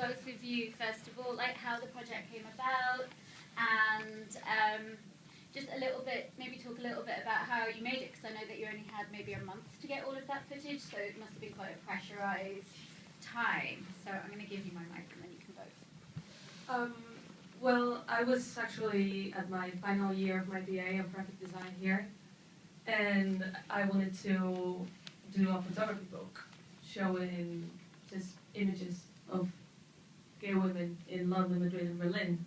both of you, first of all, like how the project came about, and just a little bit, maybe talk a little bit about how you made it, because I know that you only had maybe a month to get all of that footage, so it must have been quite a pressurized time. So I'm going to give you my mic and then you can both. Well, I was actually at my final year of my BA of graphic design here, and I wanted to do a photography book showing just images of gay women in London, Madrid, and Berlin.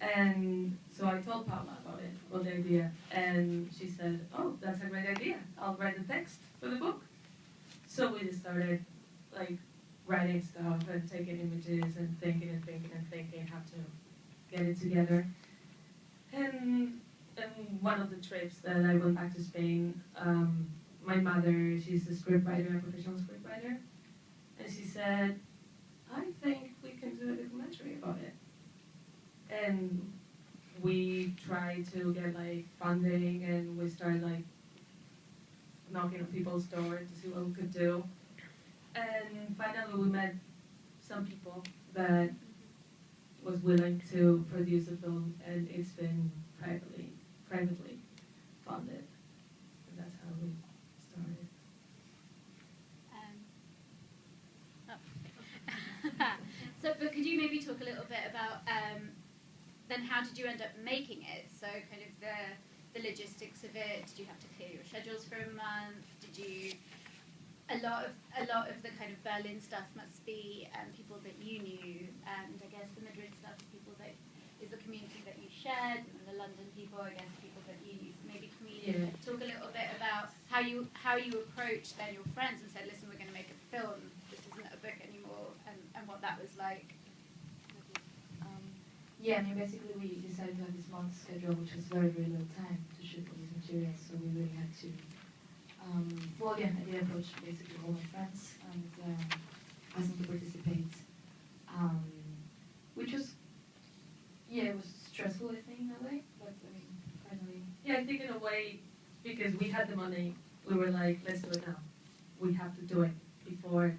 And so I told Paula about the idea, and she said, "Oh, that's a great idea. I'll write the text for the book." So we just started like writing stuff and taking images and thinking how to get it together. And one of the trips that I went back to Spain, my mother, she's a scriptwriter, a professional scriptwriter, and she said, "I think we can do a documentary about it." And we tried to get like funding, and we started like knocking on people's doors to see what we could do. And finally we met some people that was willing to produce a film, and it's been privately funded. And that's how we started. So, but could you maybe talk a little bit about then how did you end up making it? So kind of the logistics of it. Did you have to clear your schedules for a month? Did you a lot of the kind of Berlin stuff must be people that you knew, and I guess the Madrid stuff is people that is the community that you shared, and the London people, I guess, people that you knew. So maybe talk a little bit about how you approached then your friends and said, "Listen, we're going to make a film. This isn't a book anymore," and what that was like. Yeah, I mean, basically we decided to have this month's schedule, which was very, very little time to shoot all these materials, so we really had to, well, yeah, I did approach basically all my friends and asked them to participate, which was, yeah, it was stressful, I think, in a way, but I mean, finally. Yeah, I think in a way, because we had the money, we were like, let's do it now. We have to do it before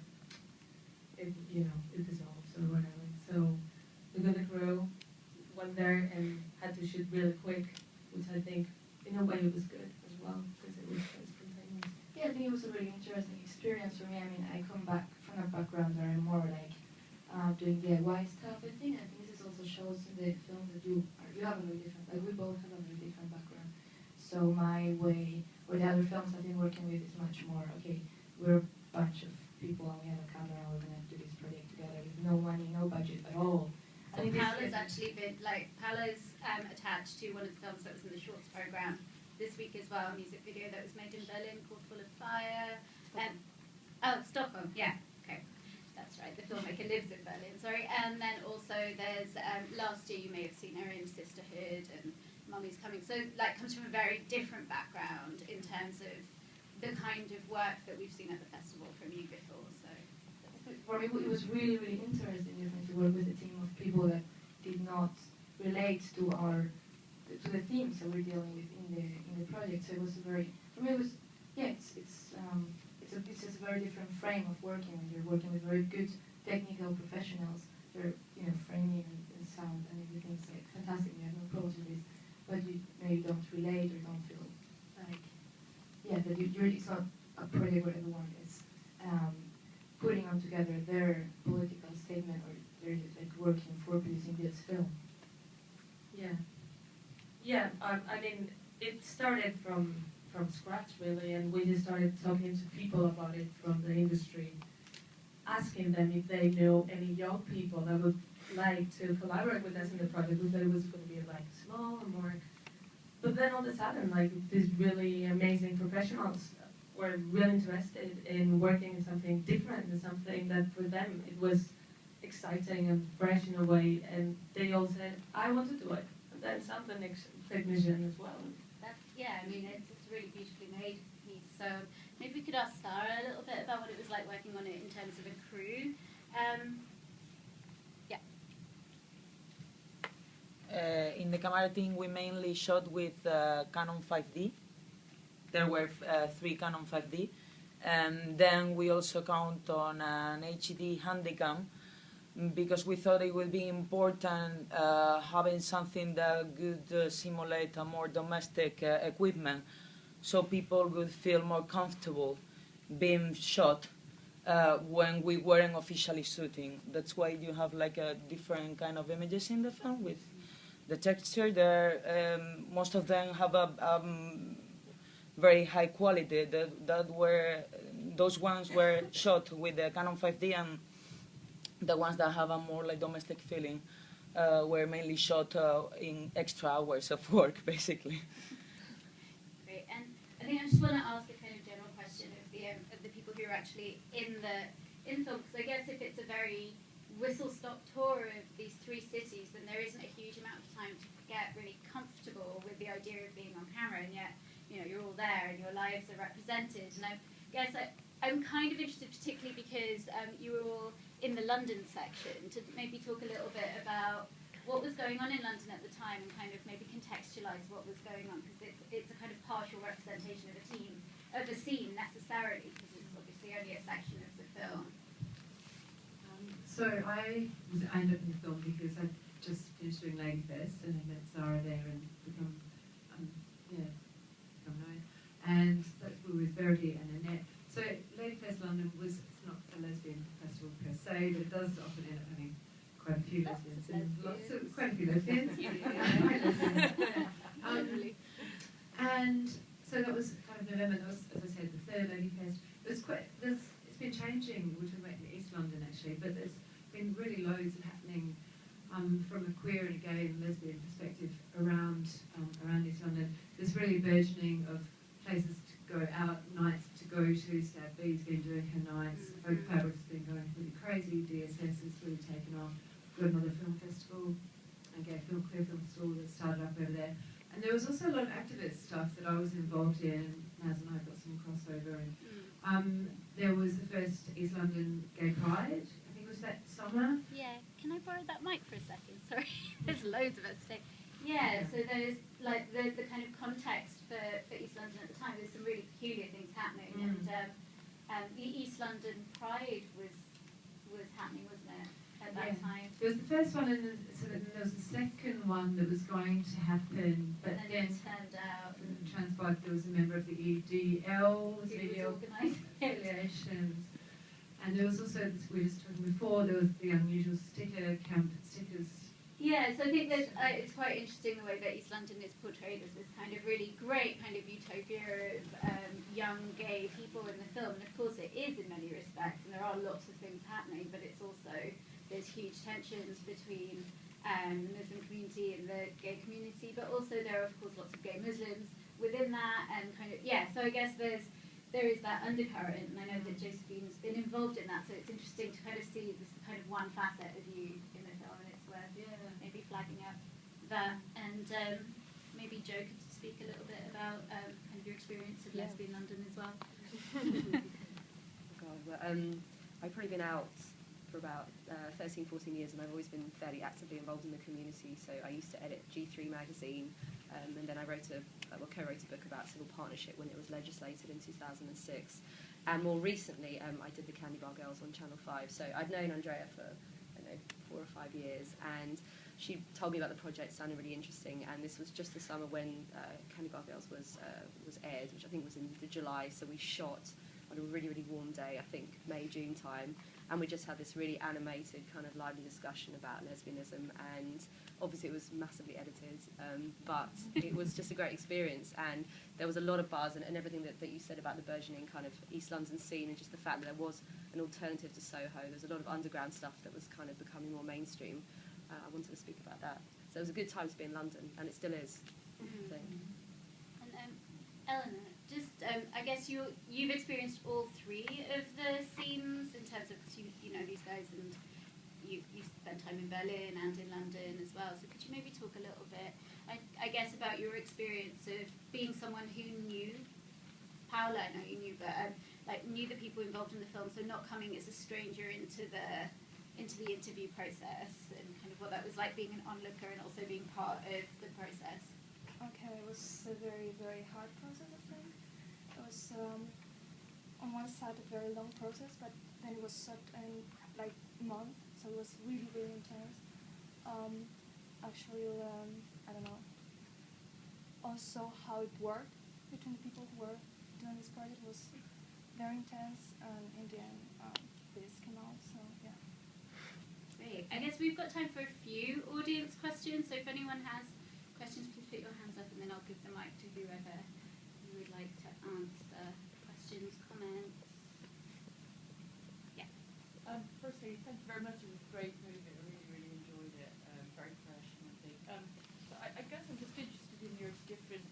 it, it dissolves or whatever. So we got the crew, went there and had to shoot really quick, which I think in a way it was good as well, because it was spontaneous. Yeah, I think it was a really interesting experience for me. I mean, I come back from a background where I'm more like doing DIY stuff, I think. I think this also shows in the film that you have a very different, like we both have a very different background. So my way, or the other films I've been working with is much more, okay, we're a bunch of people and we have a camera and we're going to do this project together with no money, no budget at all. So Paola's actually been, Paola's attached to one of the films that was in the Shorts programme this week as well, a music video that was made in Berlin called Full of Fire. Stockholm, yeah, okay. That's right, the filmmaker lives in Berlin, sorry. And then also there's, last year you may have seen her in Sisterhood and Mummy's Coming. So, comes from a very different background in terms of the kind of work that we've seen at the festival from you before, so. For me, it was really, really interesting to work with a team of people that did not relate to the themes that we're dealing with in the project. So it was for me it was, yeah, it's just a very different frame of working when you're working with very good technical professionals. They're framing and sound and everything's like fantastic. You have no problems with this, but you don't relate or don't feel like that it's not a project where everyone is. Putting on together their political statement, or they're working for producing this film. Yeah. I mean, it started from scratch really, and we just started talking to people about it from the industry, asking them if they know any young people that would like to collaborate with us in the project. We thought it was going to be small and more, but then all of a sudden, these really amazing professionals were really interested in working in something different and something that for them it was exciting and fresh in a way, and they all said, "I want to do it." And then some the next technician as well. I mean, it's a really beautifully made piece. So maybe we could ask Sara a little bit about what it was like working on it in terms of a crew. In the camera team, we mainly shot with Canon 5D. There were 3 Canon 5D, and then we also count on an HD Handycam because we thought it would be important having something that could simulate a more domestic equipment, so people would feel more comfortable being shot when we weren't officially shooting. That's why you have like a different kind of images in the film with the texture. There, most of them have a very high quality. Those ones were shot with the Canon 5D, and the ones that have a more like domestic feeling were mainly shot in extra hours of work, basically. Great, and I think I just want to ask a kind of general question of the people who are actually in the film, because I guess if it's a very whistle-stop tour of these 3 cities, then there isn't a huge amount of time to get really comfortable with the idea of being on camera, and yet, you know, you're all there and your lives are represented. And I guess I'm kind of interested, particularly because you were all in the London section, to maybe talk a little bit about what was going on in London at the time and kind of maybe contextualise what was going on, because it's a kind of partial representation of a scene necessarily, because it's obviously only a section of the film. So I ended up in the film because I just finished doing Lady Fest, and I met Sara there and become known. And that with Verity and Annette. So Lady Fest London it's not a lesbian festival per se, but it does often end up having quite a few lesbians. Quite a few lesbians. And so that was kind of November. That was, as I said, the 3rd Lady Fest. It's been changing. We're talking about in East London actually, but there's been really loads of happening from a queer and a gay and lesbian perspective around East London. There's really burgeoning of places to go out, nights to go to. Stab B's been doing her nights. Folk Fabric's been going really crazy. DSS has really taken off. We've got another film festival, a gay film, queer film festival that started up over there. And there was also a lot of activist stuff that I was involved in. Naz and I got some crossover. And there was the first East London Gay Pride. I think it was that summer. Yeah, can I borrow that mic for a second? Sorry, there's loads of us today. Yeah, so there's like the kind of context for East London at the time. There's some really peculiar things happening, and the East London Pride was happening, wasn't it, at that time? It was the first one, and then there was the second one that was going to happen, but then it turned out transpired there was a member of the EDL, organising affiliations. And there was also, as we were just talking before, there was the unusual sticker camp stickers. Yeah, so I think that it's quite interesting the way that East London is portrayed as this kind of really great kind of utopia of young gay people in the film. And of course it is in many respects, and there are lots of things happening, but it's also, there's huge tensions between the Muslim community and the gay community, but also there are of course lots of gay Muslims within that, and kind of, yeah, so I guess there is that undercurrent, and I know that Josephine's been involved in that, so it's interesting to kind of see this kind of one facet of you in the film, and it's worth maybe flagging up that. And maybe Jo could speak a little bit about kind of your experience of lesbian London as well. I've probably been out for about 13, 14 years, and I've always been fairly actively involved in the community. So I used to edit G3 magazine, and then I co-wrote a book about civil partnership when it was legislated in 2006. And more recently, I did the Candy Bar Girls on Channel 5. So I've known Andrea for 4 or 5 years, and she told me about the project, sounded really interesting. And this was just the summer when Candy Bar Girls was aired, which I think was in July. So we shot on a really, really warm day, I think May, June time. And we just had this really animated, kind of lively discussion about lesbianism, and obviously it was massively edited, but it was just a great experience, and there was a lot of buzz, and everything that you said about the burgeoning kind of East London scene, and just the fact that there was an alternative to Soho. There was a lot of underground stuff that was kind of becoming more mainstream. I wanted to speak about that. So it was a good time to be in London, and it still is. So. And Eleanor, just I guess you've experienced all 3 of the scenes in terms of, you know these guys, and you spent time in Berlin and in London as well. So could you maybe talk a little bit, I guess, about your experience of being someone who knew Paula? I know you knew, but knew the people involved in the film, so not coming as a stranger into the interview process, and kind of what that was like being an onlooker and also being part of the process. Okay, it was a very, very hard process, I think. It was, on one side, a very long process, but then it was such a month so it was really, really intense. Actually, I don't know, also how it worked between the people who were doing this project was very intense, and in the end, this came out, so yeah. Great. I guess we've got time for a few audience questions, so if anyone has questions, please put your hands up and then I'll give the mic to whoever you would like to answer. Questions, comments? Yeah. Firstly, thank you very much. It was a great movie. I really, really enjoyed it. Very fresh, I think. So I guess I'm just interested in your different,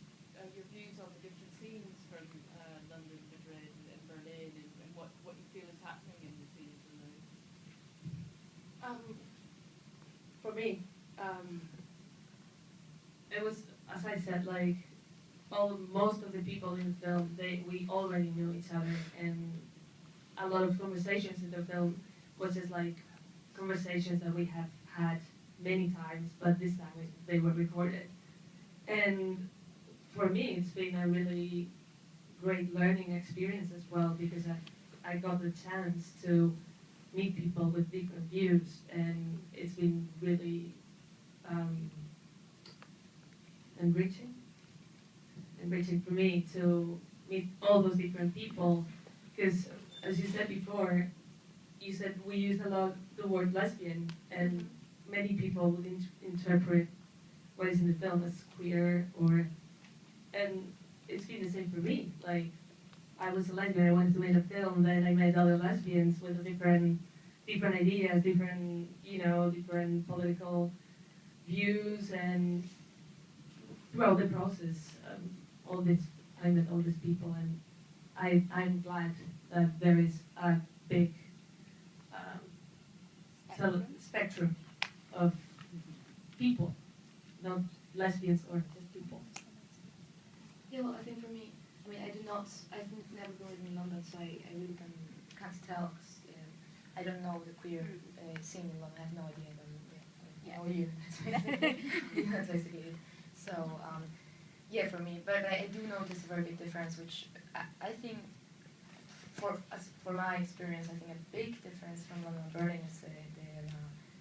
your views on the different scenes from London, Madrid, and Berlin, and what you feel is happening in the scenes in those. For me, it was, as I said, like most of the people in the film, we already knew each other, and a lot of conversations in the film was just like conversations that we have had many times, but this time they were recorded. And for me, it's been a really great learning experience as well, because I got the chance to meet people with different views, and it's been really enriching for me to meet all those different people, because as you said before, you said we use a lot the word lesbian, and many people would interpret what is in the film as queer, and it's been the same for me. Like, I was a lesbian, I wanted to make a film, then I met other lesbians with different ideas, different political views, and throughout the process, I met all these people, and I'm glad that there is a big spectrum of people, not lesbians or just people. Yeah, well, I think for me, I've never been living in London, so I really can't tell, because I don't know the queer scene in London. I have no idea. How are you? That's basically it. So, yeah, for me, but I do notice a very big difference, which I think, for my experience, I think a big difference from London and Berlin is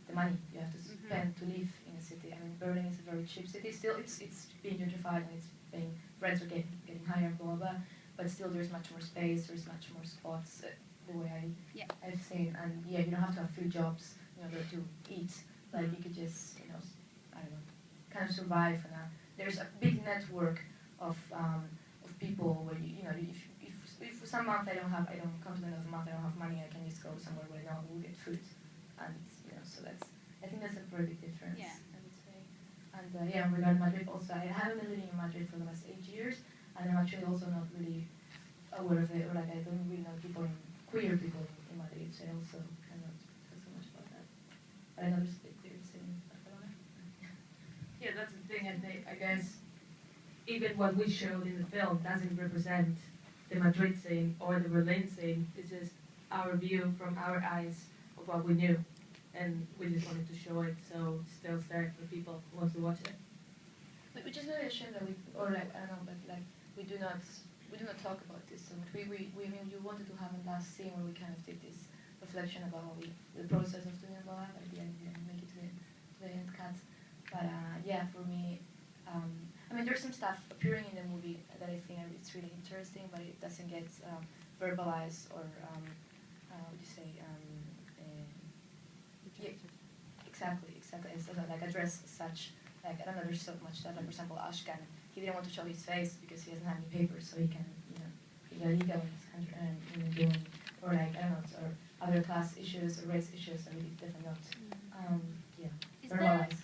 the money you have to spend to live in a city. I mean, Berlin is a very cheap city. Still, it's being gentrified, and rents are getting higher, blah, blah, blah. But still, there's much more space. There's much more spots. The way I've seen, and yeah, you don't have to have 3 jobs in order to eat. Like, you could just, I don't know, kind of survive. And there's a big network of people where if for some month I don't come to the end of the month, I don't have money, I can just go somewhere where I know I will get food, and so I think that's a very big difference. Yeah. I would say. And yeah, regarding Madrid, also I haven't been living in Madrid for the last 8 years, and I'm actually also not really aware of it, or like I don't really know queer people in Madrid, so I also cannot talk so much about that. But I know there's a big queer scene in Barcelona. Yeah, that's the thing. I guess even what we showed in the film doesn't represent the Madrid scene or the Berlin scene. It's just our view from our eyes of what we knew, and we just wanted to show it, so it's still there for people who want to watch it. Which is really a shame that we do not talk about this so much. We wanted to have a last scene where we kind of did this reflection about the process of doing it live. At the end, we didn't make it to the end cut. But yeah, for me, there's some stuff appearing in the movie that I think it's really interesting, but it doesn't get verbalized or what do you say? Yeah, exactly. It's like addressed such. Like, I don't know, there's so much stuff. Like, for example, Ashkan, he didn't want to show his face because he doesn't have any papers, so he can, he got doing, or like, I don't know, or other class issues or race issues that we definitely not, verbalize.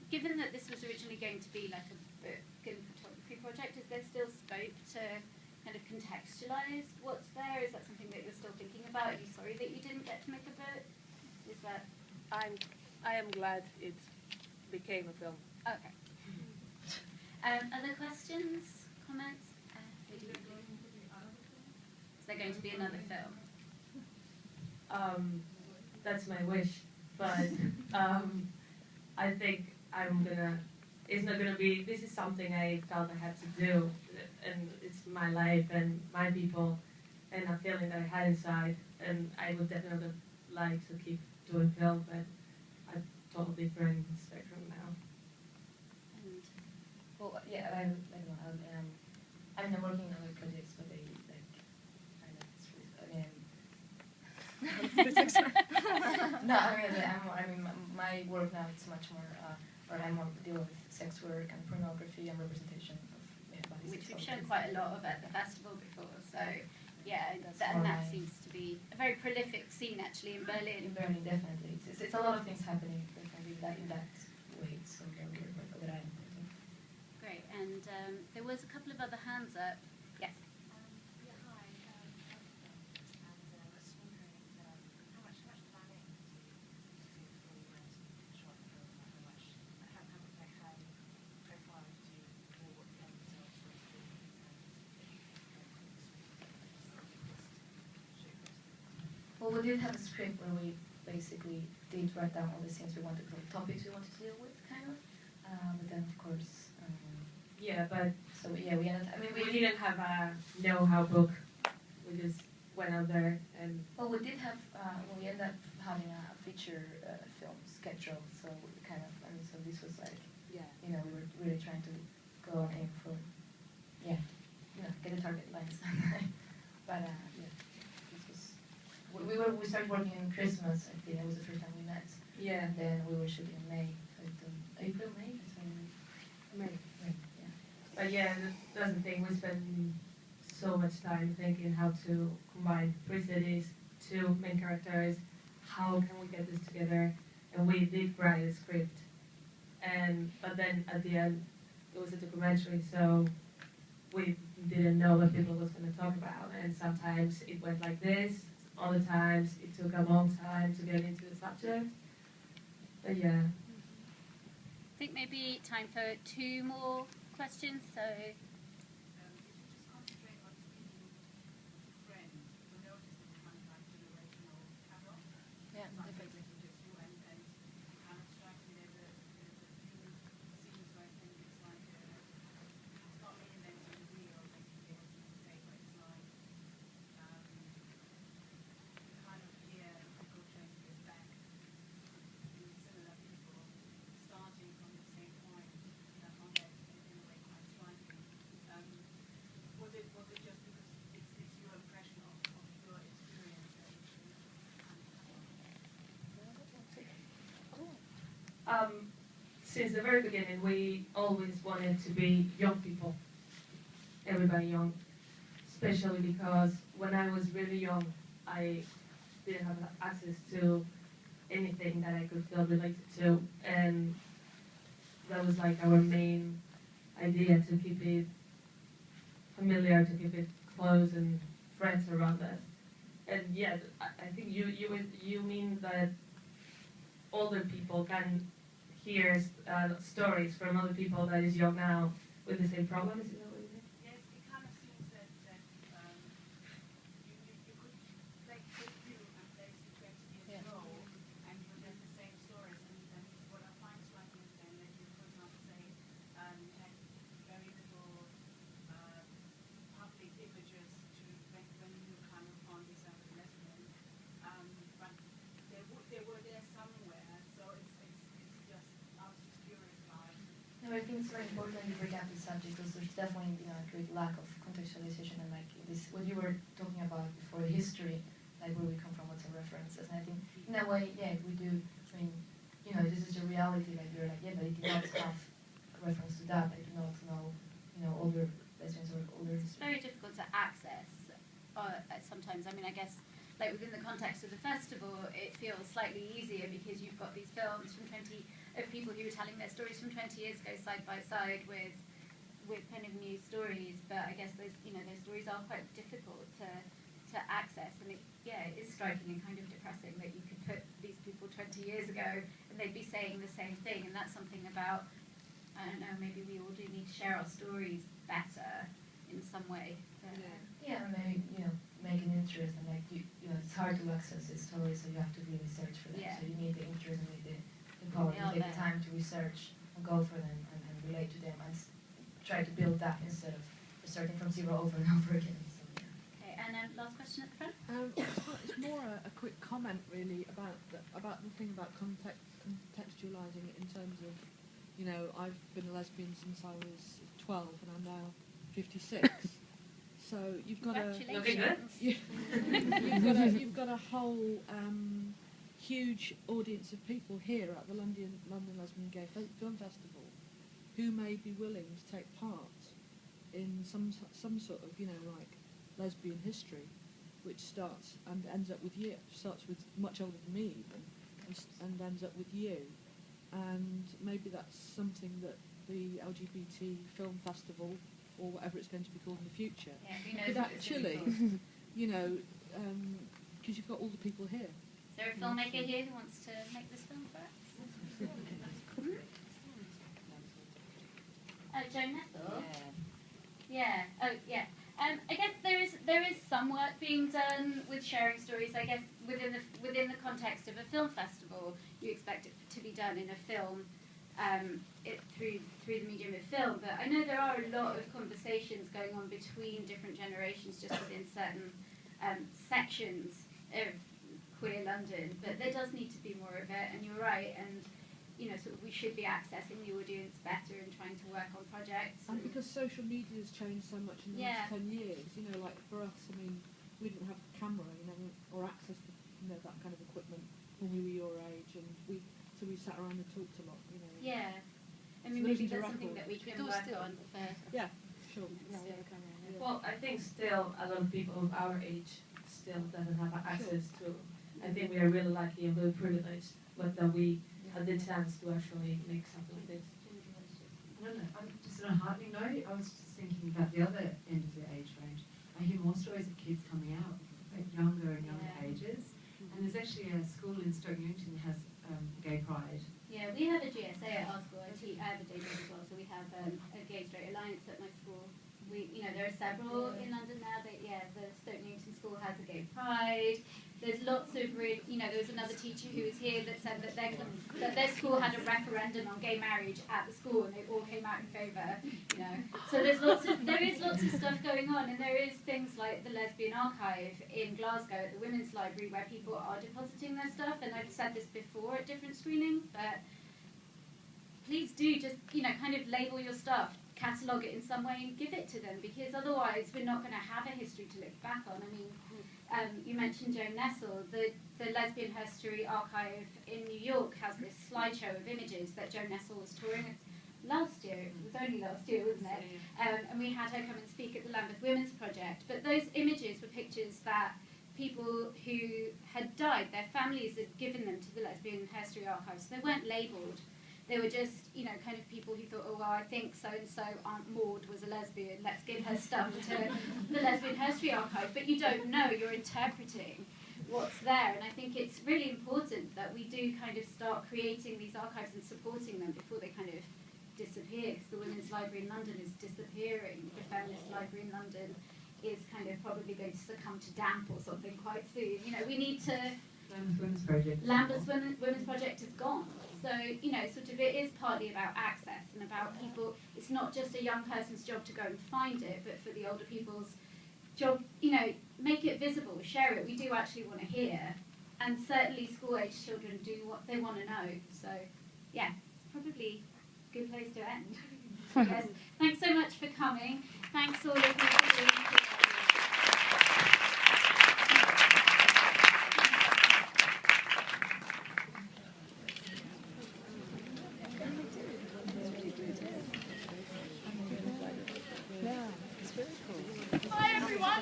Given that this was originally going to be like a book and photography project, is there still scope to kind of contextualize what's there? Is that something that you're still thinking about? Are you sorry that you didn't get to make a book? Is that? I am glad it became a film. Okay. Other questions, comments? Is there going to be another film? That's my wish, but I think it's not gonna be, this is something I felt I had to do, and it's my life and my people, and a feeling that I had inside, and I would definitely like to keep doing film, but a totally different spectrum now. And Well, yeah, I don't know. I'm working on other projects, but they like kind of. No, I mean, my work now is much more, or I'm more dealing with sex work and pornography and representation of body Which we've sexuality. shown quite a lot of at the festival before. So yeah, That's and more that my- seems to be a very prolific scene actually in Berlin. In Berlin, definitely. It's a lot of things happening definitely in that way. So that I'm thinking. Great, and there was a couple of other hands up. Yes. Yeah, hi. And I was wondering how much planning do you do before you went to shot the film? How high profile did you do for what the end result was going to be? Well, we did have a script where we basically did write down all the scenes we wanted, the topics we wanted to deal with, kind of. But then, of course, Yeah, but so yeah, we ended. I mean, we didn't have a know-how book. We just went out there and Well, we did have. Well, we ended up having a feature film schedule. So we kind of. I mean, so this was like, yeah. we were really trying to go and aim for, get the target lines. But yeah, this was. We started working in Christmas. I think that was the first time we met. yeah, And then we were shooting in May. So April, May. That's when maybe. we. Yeah. But yeah, that's the thing. We spent so much time thinking how to combine three cities, two main characters. How can we get this together? And we did write a script. But then at the end, it was a documentary, so we didn't know what people was going to talk about. And sometimes it went like this. Other times it took a long time to get into the subject. But yeah. I think maybe time for 2 more questions. So If you just concentrate on speaking French, you'll notice that you kind of like generational catalog. Yeah, It's not definitely. just you and it kind of strikes me there's a few scenes where I think it's like it's not reinventing the wheel, basically, as you say, but it's like you kind of hear people 20 years back, similar people starting from the same point. I found that in a way quite striking. Was it just because it's your impression of your experience that you Since the very beginning, we always wanted to be young people, everybody young, especially because when I was really young, I didn't have access to anything that I could feel related to, and that was like our main idea, to keep it familiar, to keep it close and friends around us. And yeah, I think you mean that older people can hear stories from other people that is young now with the same problems. Is that what you mean? Yes, it kind of seems that you could take you and place you 20 years ago, and you would have the same stories. And what I find striking is then that you, for example, say had very little public images to when you kind of found yourself as lesbian, but they were there somewhere. So it's just I was just curious about it. No, I think it's very important you bring up this subject because there's definitely a great lack of contextualization and like this what you were talking about before, the history, like where we come from, what's our references, and I think in a way, yeah, we do. I mean, this is your reality. Like you're like, yeah, but I did not have a reference to that. I do not know, older lesbians or older. it's very difficult to access sometimes. I mean, I guess like within the context of the festival, it feels slightly easier because you've got these films from of people who are telling their stories from 20 years ago side by side with kind of new stories. But I guess those stories are quite difficult to access, and it is striking and kind of depressing that you could put these people 20 years ago and they'd be saying the same thing. And that's something about, I don't know, maybe we all do need to share our stories better in some way. But, Yeah, and maybe make an interest, and like it's hard to access this story, so you have to really search for them. Yeah. So you need the interest and the power They to are take there. the time to research and go for them and relate to them and try to build that instead of starting from zero over and over again. So, yeah. Okay, And last question at the front. It's more a quick comment, really, about the thing about contextualising it in terms of, you know, I've been a lesbian since I was 12 and I'm now 56. So you've got you've got a whole huge audience of people here at the London Lesbian Gay Film Festival who may be willing to take part in some sort of, you know, like lesbian history, which starts and ends up with you. Starts with much older than me even, and ends up with you. And maybe that's something that the LGBT Film Festival, or whatever it's going to be called in the future, could actually, you know, because you've got all the people here. Is there a filmmaker here who wants to make this film for us? Oh, Joan Nethel? Yeah. Oh, yeah. I guess there is some work being done with sharing stories. I guess within the context of a film festival, you expect it to be done in a film, through the medium of film. But I know there are a lot of conversations going on between different generations, just within certain sections of queer London. But there does need to be more of it. And you're right. And you know, sort of we should be accessing the audience better and trying to work on projects. And because social media has changed so much in the last 10 years, you know, like for us, I mean, we didn't have a camera, you know, or access to, you know, that kind of equipment when we were your age, and we sat around and talked a lot, you know. Yeah. I mean, maybe that's something that we can work on. Yeah, sure. Well, I think still a lot of people of our age still doesn't have access to. I think we are really lucky and really privileged that we had the chance to actually make something like this. I don't know, just on a heartening note, I was just thinking about the other end of the age range. I hear more stories of kids coming out at younger and younger ages. And there's actually a school in Stoke Newington that has gay pride. Yeah, we have a GSA at our school. I have a day job as well, so we have a gay straight alliance at my school. There are several in London now. The Stoke Newington school has a gay pride. There's lots of there was another teacher who was here that said that their school had a referendum on gay marriage at the school, and they all came out in favour. You know, so there is lots of stuff going on, and there is things like the Lesbian Archive in Glasgow at the Women's Library where people are depositing their stuff. And I've said this before at different screenings, but please do just kind of label your stuff, catalogue it in some way and give it to them, because otherwise we're not going to have a history to look back on. I mean, you mentioned Joan Nethel. The Lesbian History Archive in New York has this slideshow of images that Joan Nethel was touring last year. It was only last year, wasn't it? And we had her come and speak at the Lambeth Women's Project. But those images were pictures that people who had died, their families had given them to the Lesbian History Archive, so they weren't labelled. They were just, kind of people who thought, oh, well, I think so-and-so Aunt Maud was a lesbian, let's give her stuff to the Lesbian History Archive. But you don't know, you're interpreting what's there. And I think it's really important that we do kind of start creating these archives and supporting them before they kind of disappear, because the Women's Library in London is disappearing. The Feminist Library in London is kind of probably going to succumb to damp or something quite soon. We need to... Lambeth Women's Project is gone. So, sort of it is partly about access and about people. It's not just a young person's job to go and find it, but for the older people's job, make it visible, share it. We do actually want to hear. And certainly school-age children do what they want to know. So, yeah, it's probably a good place to end. Yes. Thanks so much for coming. Thanks all of you for being here.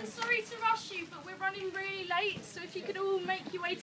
Sorry to rush you, but we're running really late, so if you could all make your way to